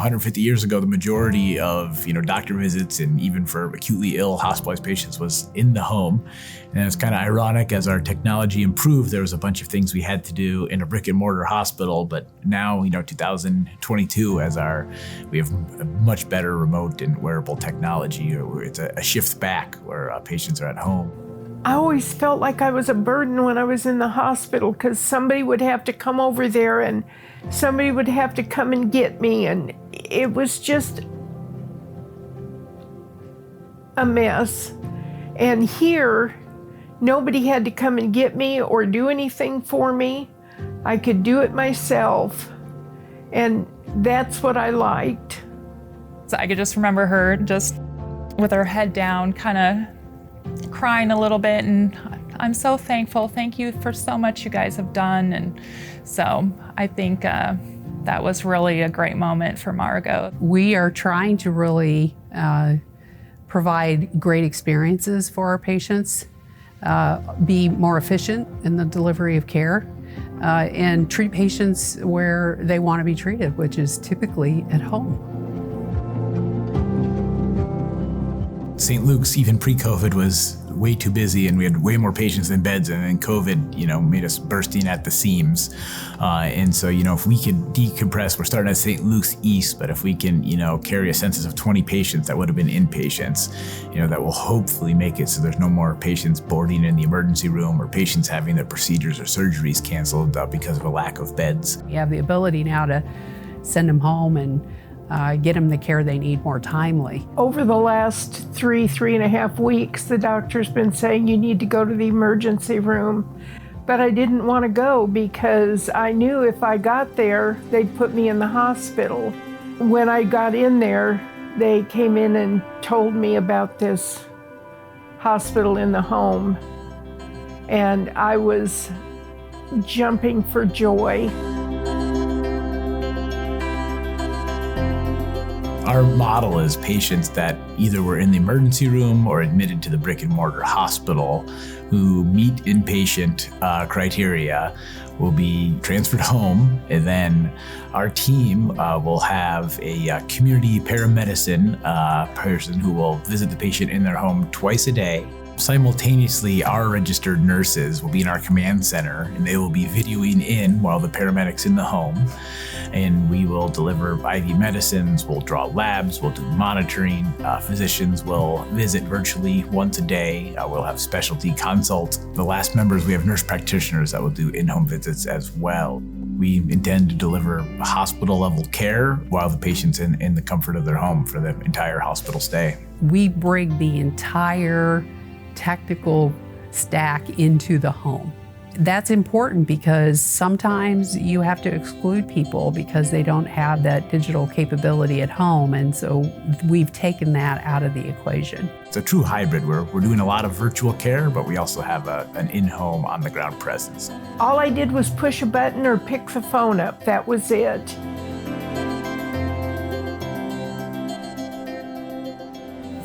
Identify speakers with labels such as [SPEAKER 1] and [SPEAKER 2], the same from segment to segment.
[SPEAKER 1] 150 years ago, the majority of, doctor visits and even for acutely ill hospitalized patients was in the home. And it's kind of ironic, as our technology improved, there was a bunch of things we had to do in a brick and mortar hospital. But now, 2022, we have a much better remote and wearable technology. It's a shift back where patients are at home.
[SPEAKER 2] I always felt like I was a burden when I was in the hospital because somebody would have to come over there and somebody would have to come and get me, and it was just a mess. And here, nobody had to come and get me or do anything for me. I could do it myself, and that's what I liked.
[SPEAKER 3] So I could just remember her just with her head down, kind of crying a little bit, and I'm so thankful. Thank you for so much you guys have done. And so I think that was really a great moment for Margot.
[SPEAKER 4] We are trying to really provide great experiences for our patients, be more efficient in the delivery of care, and treat patients where they want to be treated, which is typically at home.
[SPEAKER 1] St. Luke's, even pre-COVID, was way too busy, and we had way more patients than beds, and then COVID, made us bursting at the seams. And so, if we could decompress, we're starting at St. Luke's East, but if we can, carry a census of 20 patients that would have been inpatients, that will hopefully make it so there's no more patients boarding in the emergency room or patients having their procedures or surgeries canceled because of a lack of beds.
[SPEAKER 4] You have the ability now to send them home and get them the care they need more timely.
[SPEAKER 2] Over the last 3.5 weeks, the doctor's been saying you need to go to the emergency room. But I didn't want to go because I knew if I got there, they'd put me in the hospital. When I got in there, they came in and told me about this hospital in the home. And I was jumping for joy.
[SPEAKER 1] Our model is patients that either were in the emergency room or admitted to the brick and mortar hospital who meet inpatient criteria will be transferred home, and then our team will have a community paramedicine person who will visit the patient in their home twice a day. Simultaneously, our registered nurses will be in our command center, and they will be videoing in while the paramedic's in the home. And we will deliver IV medicines, we'll draw labs, we'll do monitoring. Physicians will visit virtually once a day. We'll have specialty consults. The last members, we have nurse practitioners that will do in-home visits as well. We intend to deliver hospital-level care while the patient's in the comfort of their home for the entire hospital stay.
[SPEAKER 4] We bring the entire technical stack into the home. That's important because sometimes you have to exclude people because they don't have that digital capability at home, and so we've taken that out of the equation.
[SPEAKER 1] It's a true hybrid where we're doing a lot of virtual care, but we also have an in-home, on-the-ground presence.
[SPEAKER 2] All I did was push a button or pick the phone up. That was it.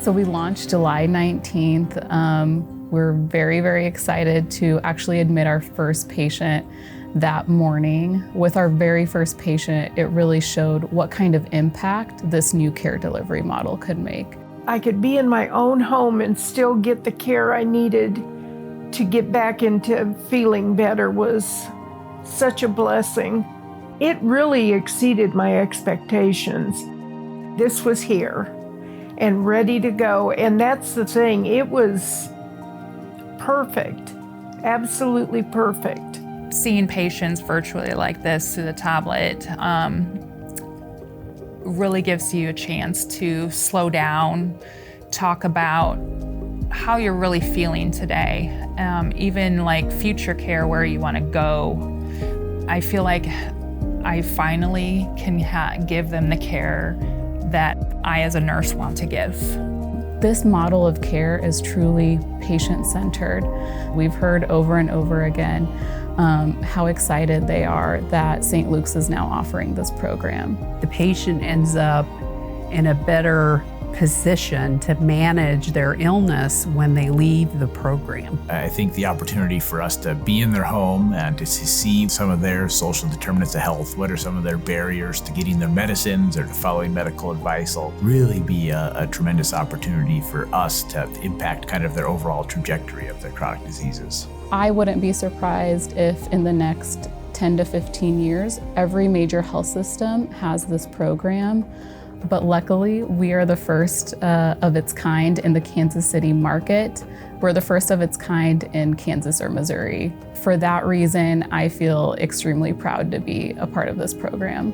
[SPEAKER 3] So we launched July 19th. We're very, very excited to actually admit our first patient that morning. With our very first patient, it really showed what kind of impact this new care delivery model could make.
[SPEAKER 2] I could be in my own home and still get the care I needed to get back into feeling better was such a blessing. It really exceeded my expectations. This was here and ready to go, and that's the thing. It was perfect, absolutely perfect.
[SPEAKER 3] Seeing patients virtually like this through the tablet really gives you a chance to slow down, talk about how you're really feeling today, even like future care, where you want to go. I feel like I finally can give them the care that I as a nurse want to give. This model of care is truly patient-centered. We've heard over and over again how excited they are that St. Luke's is now offering this program.
[SPEAKER 4] The patient ends up in a better position to manage their illness when they leave the program.
[SPEAKER 1] I think the opportunity for us to be in their home and to see some of their social determinants of health, what are some of their barriers to getting their medicines or to following medical advice, will really be a tremendous opportunity for us to impact kind of their overall trajectory of their chronic diseases.
[SPEAKER 5] I wouldn't be surprised if in the next 10 to 15 years, every major health system has this program. But luckily, we are the first of its kind in the Kansas City market. We're the first of its kind in Kansas or Missouri. For that reason, I feel extremely proud to be a part of this program.